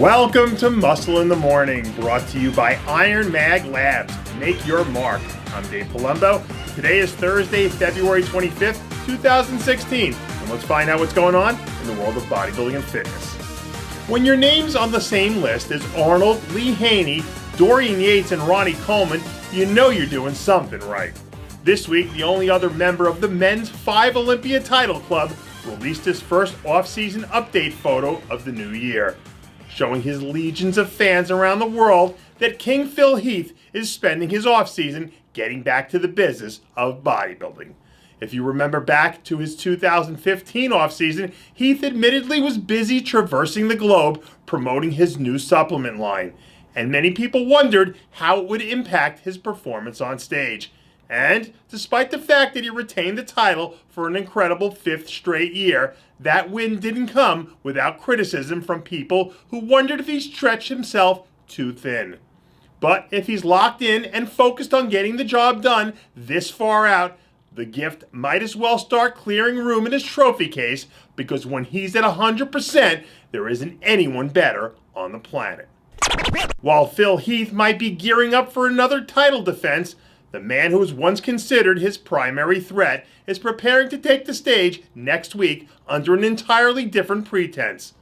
Welcome to Muscle in the Morning, brought to you by IronMag Labs. Make your mark. I'm Dave Palumbo. Today is Thursday, February 25th, 2016. And let's find out what's going on in the world of bodybuilding and fitness. When your name's on the same list as Arnold, Lee Haney, Dorian Yates, and Ronnie Coleman, you know you're doing something right. This week, the only other member of the men's 5 Olympia title club released his first off-season update photo of the new year, showing his legions of fans around the world that King Phil Heath is spending his off-season getting back to the business of bodybuilding. If you remember back to his 2015 off-season, Heath admittedly was busy traversing the globe promoting his new supplement line, and many people wondered how it would impact his performance on stage. And despite the fact that he retained the title for an incredible 5th straight year, that win didn't come without criticism from people who wondered if he stretched himself too thin. But if he's locked in and focused on getting the job done this far out, the gift might as well start clearing room in his trophy case, because when he's at 100%, there isn't anyone better on the planet. While Phil Heath might be gearing up for another title defense, the man who was once considered his primary threat is preparing to take the stage next week under an entirely different pretense.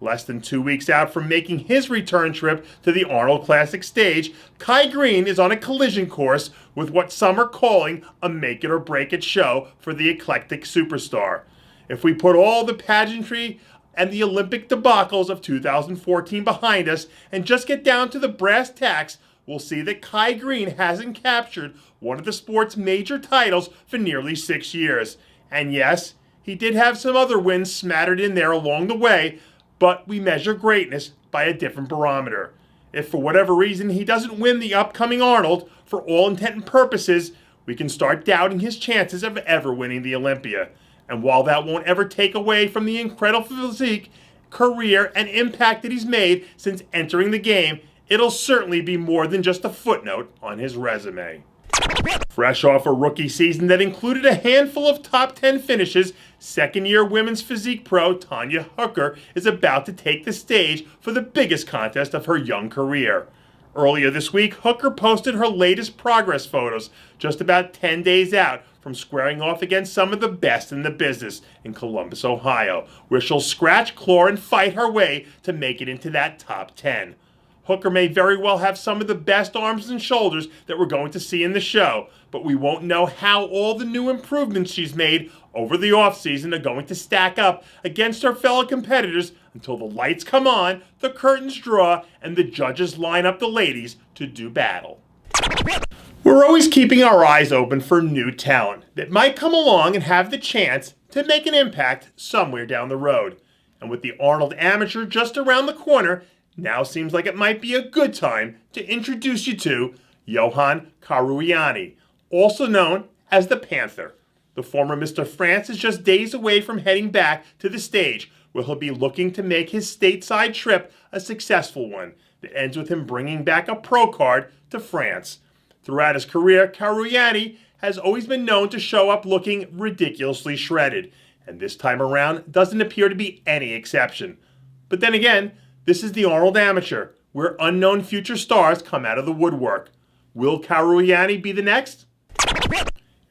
Less than 2 weeks out from making his return trip to the Arnold Classic stage, Greene is on a collision course with what some are calling a make-it-or-break-it show for the eclectic superstar. If we put all the pageantry and the Olympic debacles of 2014 behind us and just get down to the brass tacks, we'll see that Greene hasn't captured one of the sport's major titles for nearly 6 years. And yes, he did have some other wins smattered in there along the way, but we measure greatness by a different barometer. If for whatever reason he doesn't win the upcoming Arnold, for all intent and purposes, we can start doubting his chances of ever winning the Olympia. And while that won't ever take away from the incredible physique, career, and impact that he's made since entering the game, it'll certainly be more than just a footnote on his resume. Fresh off a rookie season that included a handful of top 10 finishes, second-year women's physique pro Tanya is about to take the stage for the biggest contest of her young career. Earlier this week, Hooker posted her latest progress photos, just about 10 days out from squaring off against some of the best in the business in Columbus, Ohio, where she'll scratch, claw, and fight her way to make it into that top 10. Hooker may very well have some of the best arms and shoulders that we're going to see in the show, but we won't know how all the new improvements she's made over the offseason are going to stack up against her fellow competitors until the lights come on, the curtains draw, and the judges line up the ladies to do battle. We're always keeping our eyes open for new talent that might come along and have the chance to make an impact somewhere down the road. And with the Arnold Amateur just around the corner, now seems like it might be a good time to introduce you to Johan Karouani, also known as the Panther. The former Mr. France is just days away from heading back to the stage, where he'll be looking to make his stateside trip a successful one that ends with him bringing back a pro card to France. Throughout his career, Karouani has always been known to show up looking ridiculously shredded, and this time around doesn't appear to be any exception. But then again, this is the Arnold Amateur, where unknown future stars come out of the woodwork. Will Karouani be the next?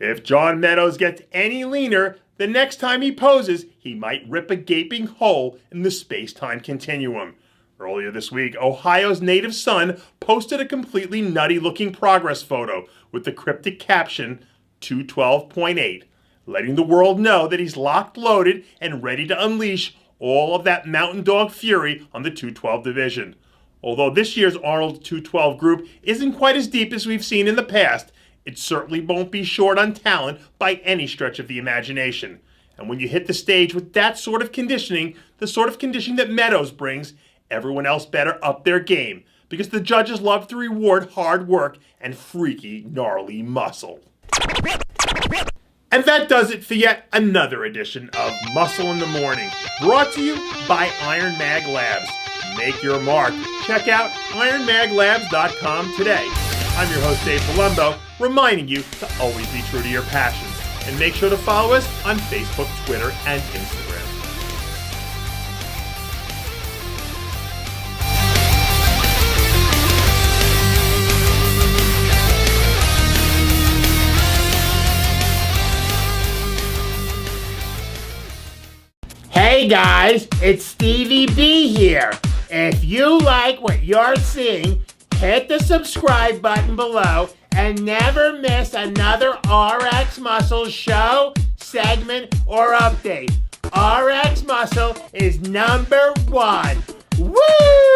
If John Meadows gets any leaner, the next time he poses, he might rip a gaping hole in the space-time continuum. Earlier this week, Ohio's native son posted a completely nutty-looking progress photo with the cryptic caption, 212.8, letting the world know that he's locked, loaded, and ready to unleash all of that mountain dog fury on the 212 division. Although this year's Arnold 212 group isn't quite as deep as we've seen in the past, it certainly won't be short on talent by any stretch of the imagination. And when you hit the stage with that sort of conditioning, the sort of conditioning that Meadows brings, everyone else better up their game, because the judges love to reward hard work and freaky, gnarly muscle. And that does it for yet another edition of Muscle in the Morning, brought to you by IronMag Labs. Make your mark. Check out IronMagLabs.com today. I'm your host, Dave Palumbo, reminding you to always be true to your passions. And make sure to follow us on Facebook, Twitter, and Instagram. guys, it's Stevie B here. If you like what you're seeing, hit the subscribe button below and never miss another RX Muscle show, segment, or update. RX Muscle is #1. Woo!